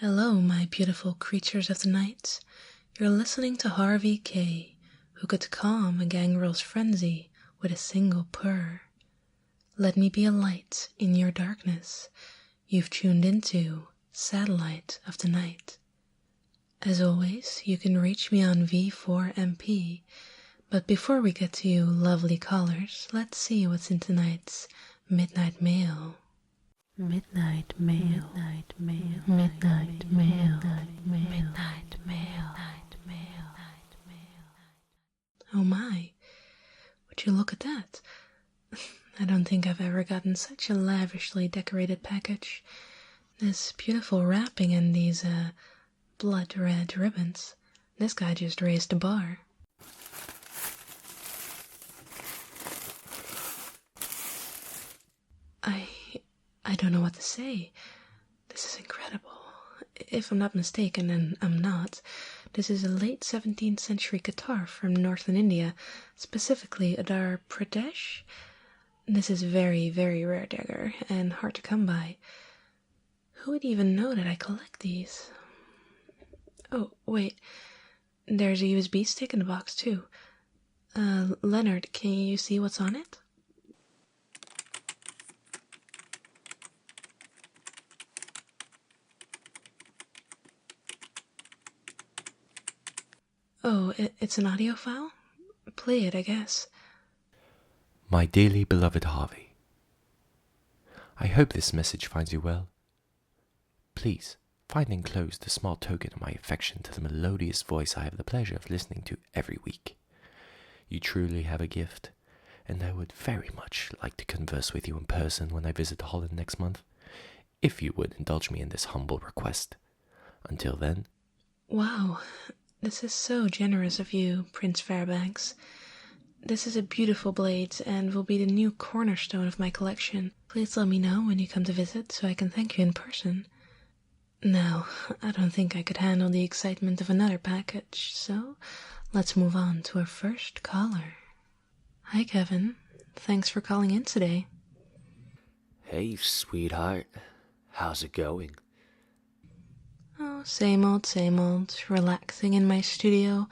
Hello, my beautiful creatures of the night. You're listening to Harvey K, who could calm a gangrel's frenzy with a single purr. Let me be a light in your darkness. You've tuned into Satellite of the Night. As always, you can reach me on V4MP, but before we get to you lovely callers, let's see what's in tonight's Midnight Mail. Midnight Mail, Midnight Mail, Midnight Mail, Midnight Mail, Midnight Mail. Oh my, would you look at that? I don't think I've ever gotten such a lavishly decorated package. This beautiful wrapping and these, blood red ribbons. This guy just raised the bar. I don't know what to say. This is incredible. If I'm not mistaken, and I'm not, this is a late 17th century guitar from northern India, specifically Andhra Pradesh. This is very, very rare dagger, and hard to come by. Who would even know that I collect these? Oh, wait. There's a USB stick in the box, too. Leonard, can you see what's on it? Oh, it's an audio file? Play it, I guess. My dearly beloved Harvey, I hope this message finds you well. Please find enclosed a small token of my affection to the melodious voice I have the pleasure of listening to every week. You truly have a gift, and I would very much like to converse with you in person when I visit Holland next month, if you would indulge me in this humble request. Until then. Wow, this is so generous of you, Prince Fairbanks. This is a beautiful blade and will be the new cornerstone of my collection. Please let me know when you come to visit so I can thank you in person. Now, I don't think I could handle the excitement of another package, so let's move on to our first caller. Hi, Kevin. Thanks for calling in today. Hey, sweetheart. How's it going? Oh, same old, relaxing in my studio,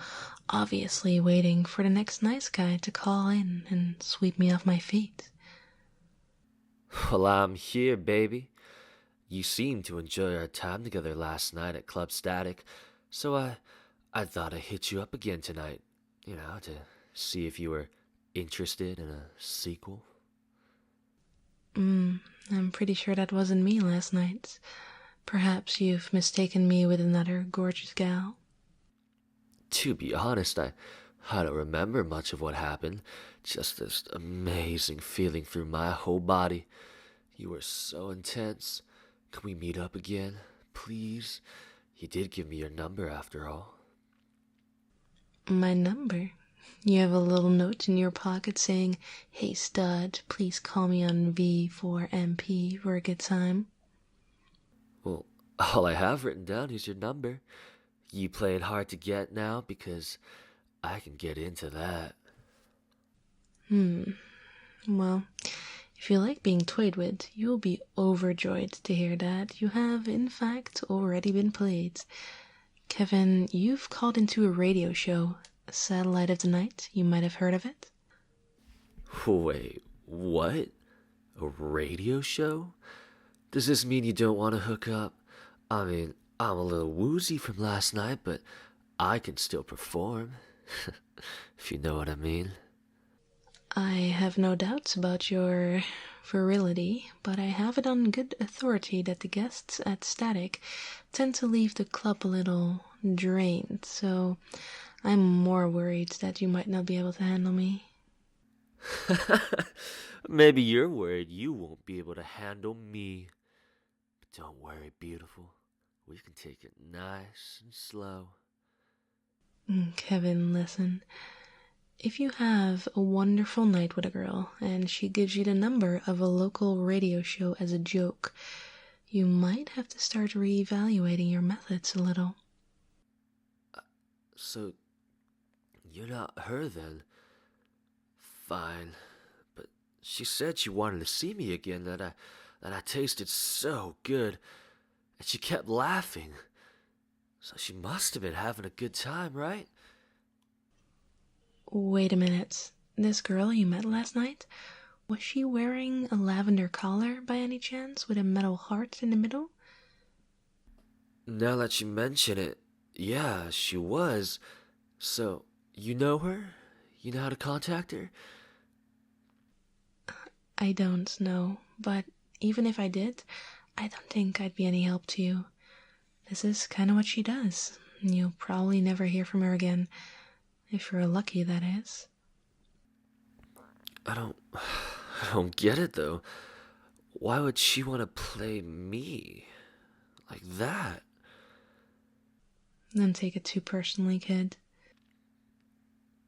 obviously waiting for the next nice guy to call in and sweep me off my feet. Well, I'm here, baby. You seemed to enjoy our time together last night at Club Static, so I thought I'd hit you up again tonight, to see if you were interested in a sequel. I'm pretty sure that wasn't me last night. Perhaps you've mistaken me with another gorgeous gal? To be honest, I don't remember much of what happened. Just this amazing feeling through my whole body. You were so intense. Can we meet up again, please? You did give me your number after all. My number? You have a little note in your pocket saying, "Hey stud, please call me on V4MP for a good time." Well, all I have written down is your number. You playing hard to get now? Because I can get into that. Well, if you like being toyed with, you will be overjoyed to hear that you have, in fact, already been played. Kevin, you've called into a radio show, Satellite of the Night. You might have heard of it. Wait, what? A radio show? Does this mean you don't want to hook up? I mean, I'm a little woozy from last night, but I can still perform. If you know what I mean. I have no doubts about your virility, but I have it on good authority that the guests at Static tend to leave the club a little drained, so I'm more worried that you might not be able to handle me. Maybe you're worried you won't be able to handle me. But don't worry, beautiful. We can take it nice and slow. Kevin, listen. If you have a wonderful night with a girl and she gives you the number of a local radio show as a joke, you might have to start reevaluating your methods a little. So, you're not her then? Fine. But she said she wanted to see me again, that I tasted so good. and she kept laughing. So she must have been having a good time, right? Wait a minute. This girl you met last night, was she wearing a lavender collar by any chance with a metal heart in the middle? Now that you mention it, yeah, she was. So, you know her? You know how to contact her? I don't know, but even if I did, I don't think I'd be any help to you. This is kind of what she does. You'll probably never hear from her again. If you're lucky, that is. I don't get it though. Why would she want to play me? Like that? Don't take it too personally, kid.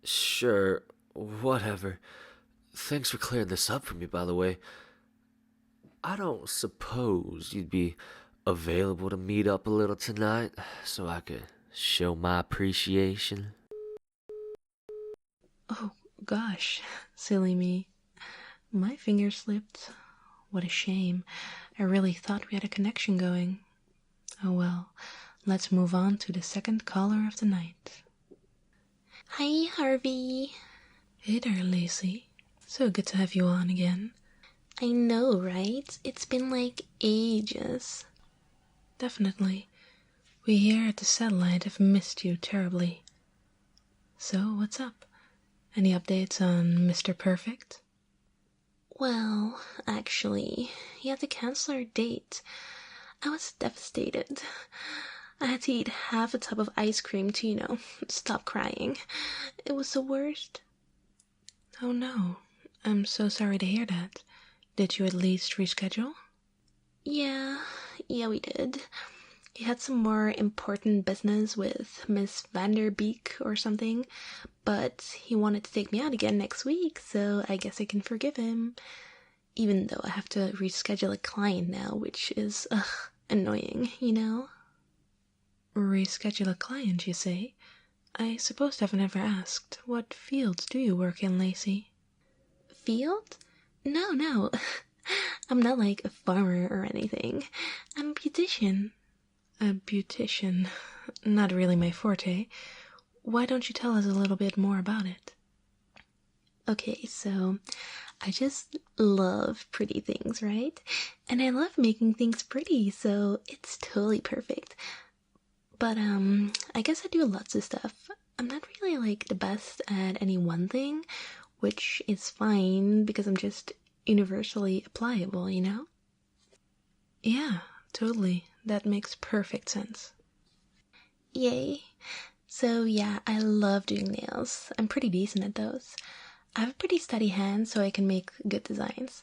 Sure, whatever. Thanks for clearing this up for me, by the way. I don't suppose you'd be available to meet up a little tonight so I could show my appreciation? Oh, gosh. Silly me. My finger slipped. What a shame. I really thought we had a connection going. Oh well, let's move on to the second caller of the night. Hi, Harvey. Hey there, Lacey. So good to have you on again. I know, right? It's been like ages. Definitely. We here at the satellite have missed you terribly. So, what's up? Any updates on Mr. Perfect? Well, actually, he had to cancel our date. I was devastated. I had to eat half a tub of ice cream to, stop crying. It was the worst. Oh no, I'm so sorry to hear that. Did you at least reschedule? Yeah, we did. He had some more important business with Miss Vanderbeek or something, but he wanted to take me out again next week, so I guess I can forgive him. Even though I have to reschedule a client now, which is, annoying, Reschedule a client, you say? I suppose I've never asked. What fields do you work in, Lacey? Field? No. I'm not like a farmer or anything. I'm a beautician. A beautician. Not really my forte. Why don't you tell us a little bit more about it? Okay, so I just love pretty things, right? And I love making things pretty, so it's totally perfect. But, I guess I do lots of stuff. I'm not really, like, the best at any one thing, which is fine because I'm just universally applicable, Yeah, totally. That makes perfect sense. Yay. So, yeah, I love doing nails. I'm pretty decent at those. I have a pretty steady hand, so I can make good designs.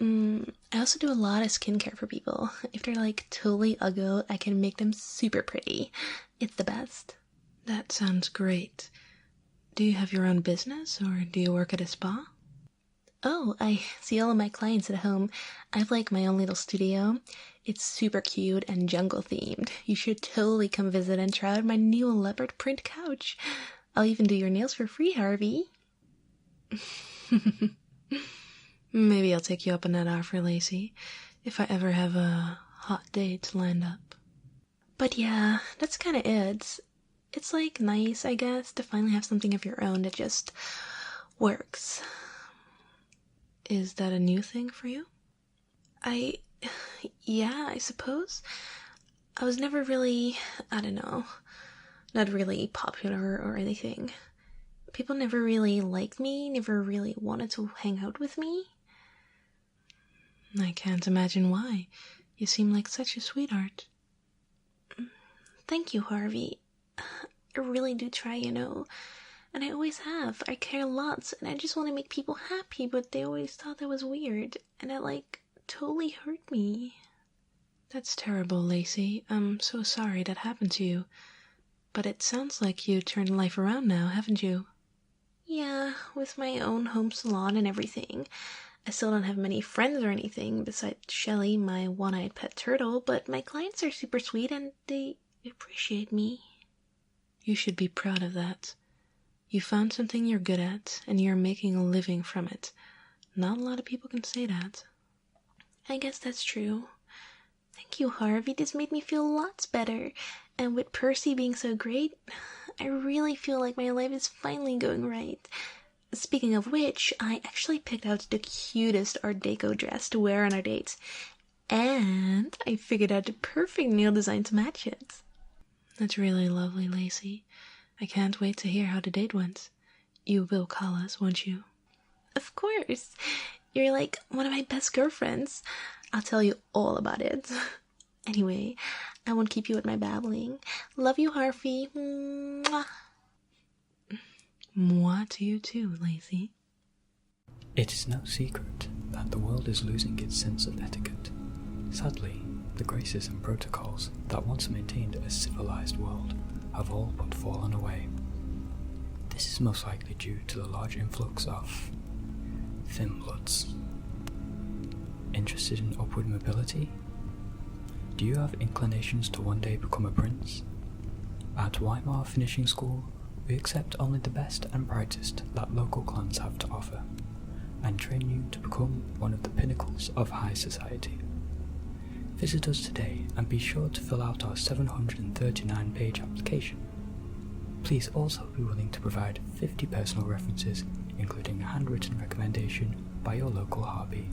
I also do a lot of skincare for people. If they're like totally ugly, I can make them super pretty. It's the best. That sounds great. Do you have your own business, or do you work at a spa? Oh, I see all of my clients at home. I have like my own little studio. It's super cute and jungle themed. You should totally come visit and try out my new leopard print couch. I'll even do your nails for free, Harvey. Maybe I'll take you up on that offer, Lacey, if I ever have a hot date lined up. But yeah, that's kind of it. It's like nice, I guess, to finally have something of your own that just works. Is that a new thing for you? Yeah, I suppose. I was never really, I don't know, not really popular or anything. People never really liked me, never really wanted to hang out with me. I can't imagine why. You seem like such a sweetheart. Thank you, Harvey. I really do try, And I always have. I care lots, and I just want to make people happy, but they always thought that was weird, and it, totally hurt me. That's terrible, Lacey. I'm so sorry that happened to you. But it sounds like you turned life around now, haven't you? Yeah, with my own home salon and everything. I still don't have many friends or anything besides Shelly, my one-eyed pet turtle, but my clients are super sweet and they appreciate me. You should be proud of that. You found something you're good at, and you're making a living from it. Not a lot of people can say that. I guess that's true. Thank you, Harvey. This made me feel lots better. And with Percy being so great, I really feel like my life is finally going right. Speaking of which, I actually picked out the cutest Art Deco dress to wear on our dates. And I figured out the perfect nail design to match it. That's really lovely, Lacey. I can't wait to hear how the date went. You will call us, won't you? Of course. You're like one of my best girlfriends. I'll tell you all about it. Anyway, I won't keep you with my babbling. Love you, Harvey. Mwah. Moi to you too, Lacey. It is no secret that the world is losing its sense of etiquette. Sadly, the graces and protocols that once maintained a civilized world have all but fallen away. This is most likely due to the large influx of thin bloods. Interested in upward mobility? Do you have inclinations to one day become a prince? At Weimar Finishing School, we accept only the best and brightest that local clans have to offer, and train you to become one of the pinnacles of high society. Visit us today and be sure to fill out our 739-page application. Please also be willing to provide 50 personal references, including a handwritten recommendation by your local Harvey,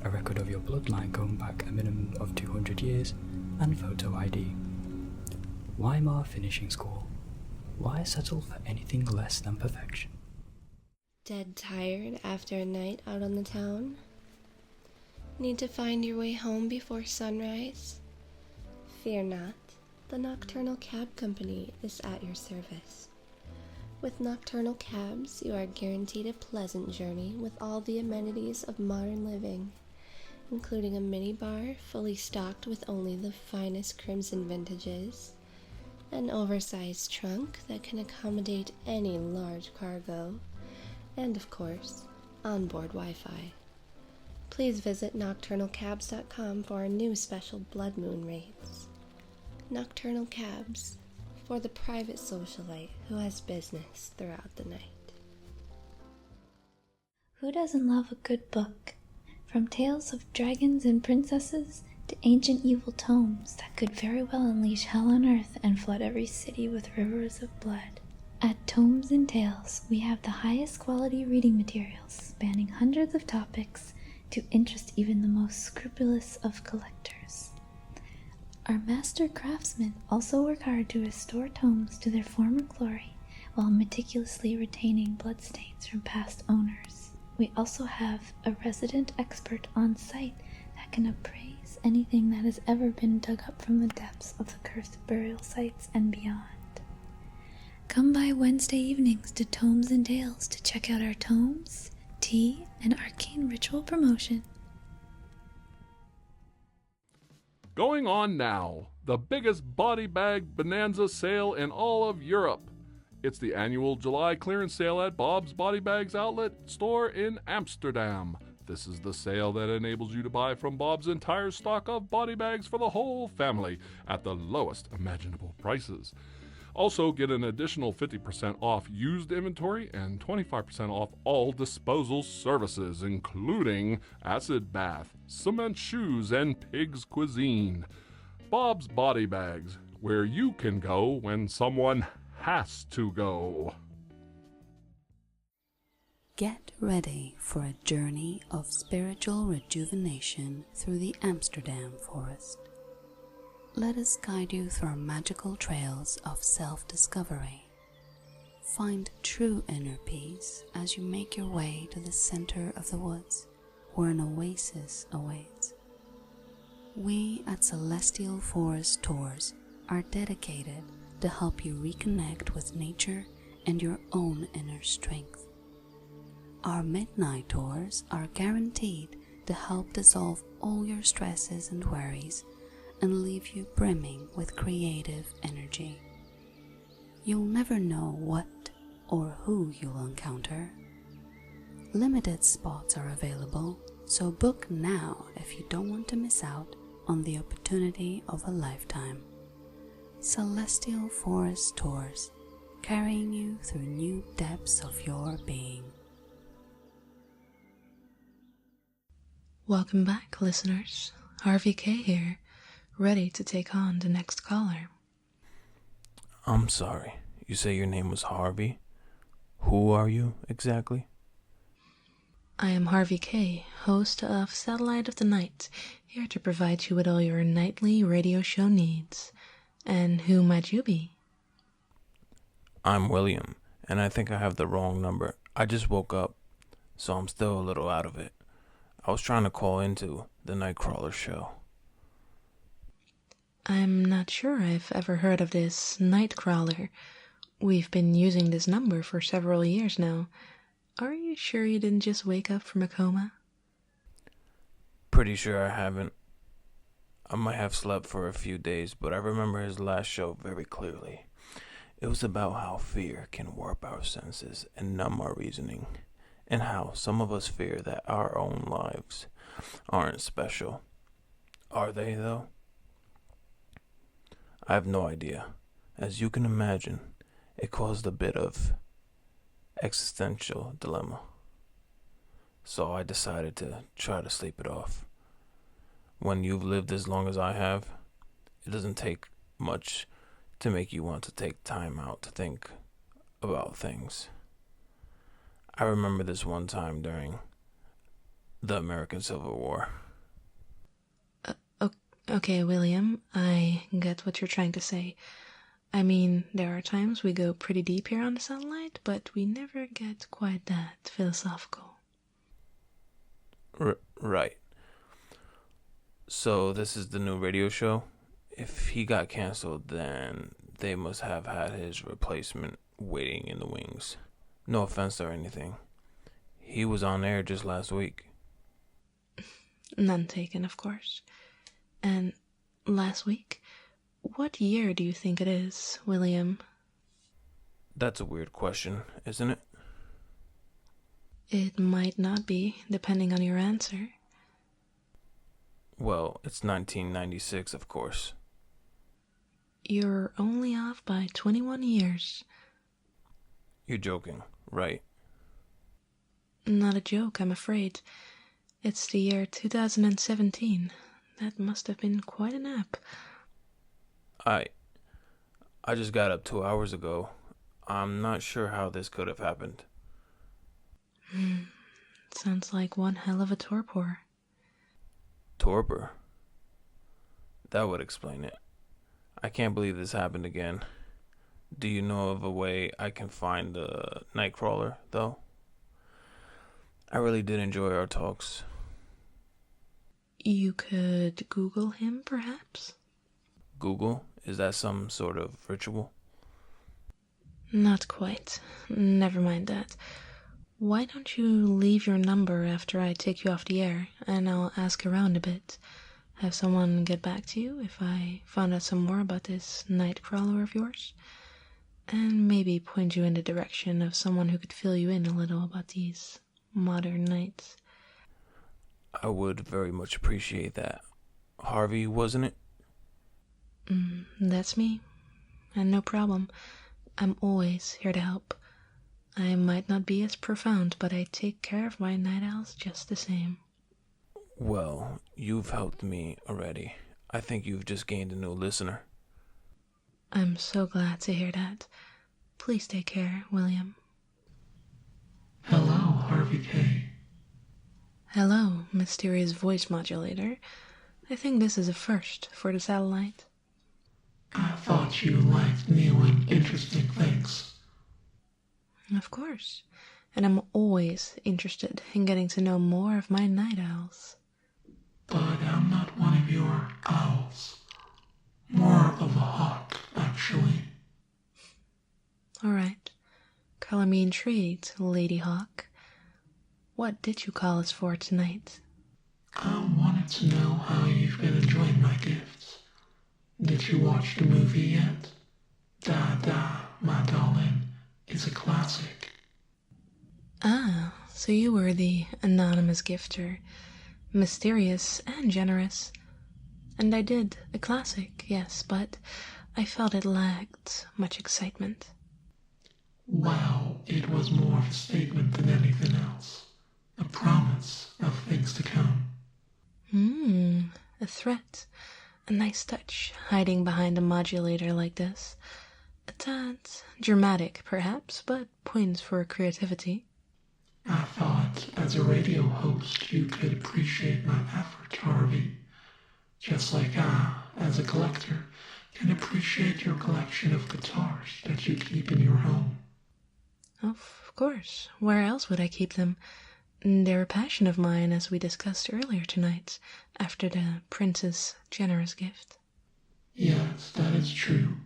a record of your bloodline going back a minimum of 200 years, and photo ID. Weimar Finishing School. Why settle for anything less than perfection? Dead tired after a night out on the town? Need to find your way home before sunrise? Fear not, the Nocturnal Cab Company is at your service. With Nocturnal Cabs, you are guaranteed a pleasant journey with all the amenities of modern living, including a minibar fully stocked with only the finest crimson vintages, an oversized trunk that can accommodate any large cargo, and of course, onboard Wi-Fi. Please visit nocturnalcabs.com for our new special Blood Moon rates. Nocturnal Cabs, for the private socialite who has business throughout the night. Who doesn't love a good book? From tales of dragons and princesses to ancient evil tomes that could very well unleash hell on earth and flood every city with rivers of blood. At Tomes and Tales, we have the highest quality reading materials spanning hundreds of topics to interest even the most scrupulous of collectors. Our master craftsmen also work hard to restore tomes to their former glory while meticulously retaining bloodstains from past owners. We also have a resident expert on site that can appraise anything that has ever been dug up from the depths of the cursed burial sites and beyond. Come by Wednesday evenings to Tomes and Tales to check out our tomes, tea, and arcane ritual promotion. Going on now, the biggest body bag bonanza sale in all of Europe. It's the annual July clearance sale at Bob's Body Bags outlet store in Amsterdam. This is the sale that enables you to buy from Bob's entire stock of body bags for the whole family at the lowest imaginable prices. Also, get an additional 50% off used inventory and 25% off all disposal services, including acid bath, cement shoes, and pig's cuisine. Bob's Body Bags, where you can go when someone has to go. Get ready for a journey of spiritual rejuvenation through the Amsterdam forest. Let us guide you through our magical trails of self-discovery. Find true inner peace as you make your way to the center of the woods, where an oasis awaits. We at Celestial Forest Tours are dedicated to help you reconnect with nature and your own inner strength. Our midnight tours are guaranteed to help dissolve all your stresses and worries and leave you brimming with creative energy. You'll never know what or who you'll encounter. Limited spots are available, so book now if you don't want to miss out on the opportunity of a lifetime. Celestial Forest Tours, carrying you through new depths of your being. Welcome back, listeners. Harvey K here, ready to take on the next caller. I'm sorry. You say your name was Harvey? Who are you, exactly? I am Harvey K, host of Satellite of the Night, here to provide you with all your nightly radio show needs. And who might you be? I'm William, and I think I have the wrong number. I just woke up, so I'm still a little out of it. I was trying to call into the Nightcrawler show. I'm not sure I've ever heard of this Nightcrawler. We've been using this number for several years now. Are you sure you didn't just wake up from a coma? Pretty sure I haven't. I might have slept for a few days, but I remember his last show very clearly. It was about how fear can warp our senses and numb our reasoning, and how some of us fear that our own lives aren't special. Are they, though? I have no idea. As you can imagine, it caused a bit of existential dilemma. So I decided to try to sleep it off. When you've lived as long as I have, it doesn't take much to make you want to take time out to think about things. I remember this one time during the American Civil War. Okay, William, I get what you're trying to say. I mean, there are times we go pretty deep here on the satellite, but we never get quite that philosophical. Right. So this is the new radio show? If he got canceled, then they must have had his replacement waiting in the wings. No offense or anything. He was on air just last week. None taken, of course. And last week? What year do you think it is, William? That's a weird question, isn't it? It might not be, depending on your answer. Well, it's 1996, of course. You're only off by 21 years. You're joking, right? Not a joke, I'm afraid. It's the year 2017. That must have been quite a nap. I just got up 2 hours ago. I'm not sure how this could have happened. Sounds like one hell of a torpor. Torpor? That would explain it. I can't believe this happened again. Do you know of a way I can find the Nightcrawler, though? I really did enjoy our talks. You could Google him, perhaps? Google? Is that some sort of ritual? Not quite. Never mind that. Why don't you leave your number after I take you off the air, and I'll ask around a bit. Have someone get back to you if I found out some more about this Nightcrawler of yours? And maybe point you in the direction of someone who could fill you in a little about these modern nights. I would very much appreciate that. Harvey, wasn't it? That's me. And no problem. I'm always here to help. I might not be as profound, but I take care of my night owls just the same. Well, you've helped me already. I think you've just gained a new listener. I'm so glad to hear that. Please take care, William. Hello, Harvey K. Hello, mysterious voice modulator. I think this is a first for the satellite. I thought you liked new and interesting things. Of course. And I'm always interested in getting to know more of my night owls. But I'm not one of your owls. More of a hawk, actually. All right. Color me intrigued, Lady Hawk. What did you call us for tonight? I wanted to know how you've been enjoying my gifts. Did you watch the movie yet? Da Da, my darling, is a classic. Ah, so you were the anonymous gifter. Mysterious and generous. And I did a classic, yes, but I felt it lacked much excitement. Well, it was more of a statement than anything else. A promise of things to come. A threat. A nice touch, hiding behind a modulator like this. A tad dramatic, perhaps, but points for creativity. I thought, as a radio host, you could appreciate my effort, Harvey. Just like I, as a collector, can appreciate your collection of guitars that you keep in your home. Of course. Where else would I keep them? They're a passion of mine, as we discussed earlier tonight, after the prince's generous gift. Yes, that is true.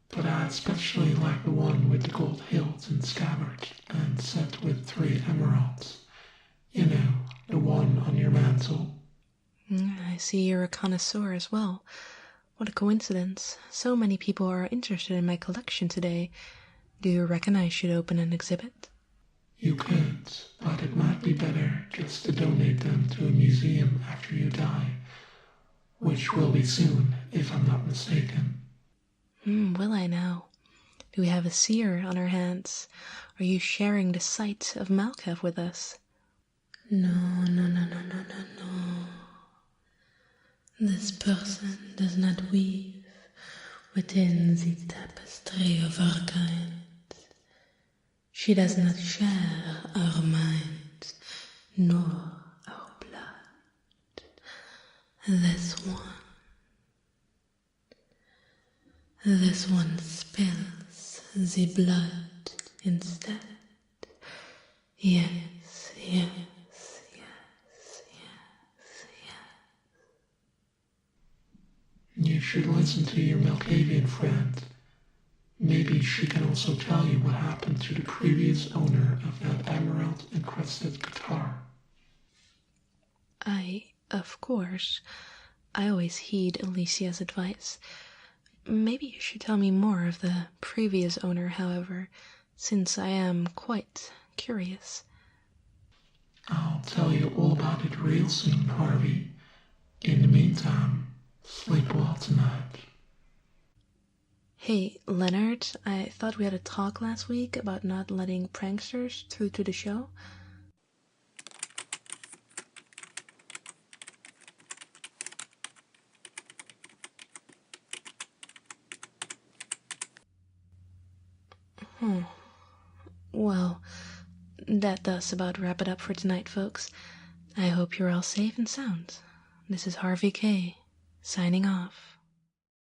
But I especially like the one with the gold hilts and scabbards and set with 3 emeralds. You know, the one on your mantle. I see you're a connoisseur as well. What a coincidence. So many people are interested in my collection today. Do you reckon I should open an exhibit? You could, but it might be better just to donate them to a museum after you die, which will be soon, if I'm not mistaken. Will I now? Do we have a seer on our hands? Are you sharing the sight of Malkav with us? No. This person does not weave within the tapestry of our kind. She does not share our minds, nor our blood. This one spills the blood instead. Yes. You should listen to your Malkavian friend. Maybe she can also tell you what happened to the previous owner of that emerald-encrusted guitar. Of course, I always heed Alicia's advice. Maybe you should tell me more of the previous owner, however, since I am quite curious. I'll tell you all about it real soon, Harvey. In the meantime, sleep well tonight. Hey, Leonard, I thought we had a talk last week about not letting pranksters through to the show. Well, that does about wrap it up for tonight, folks. I hope you're all safe and sound. This is Harvey K, signing off.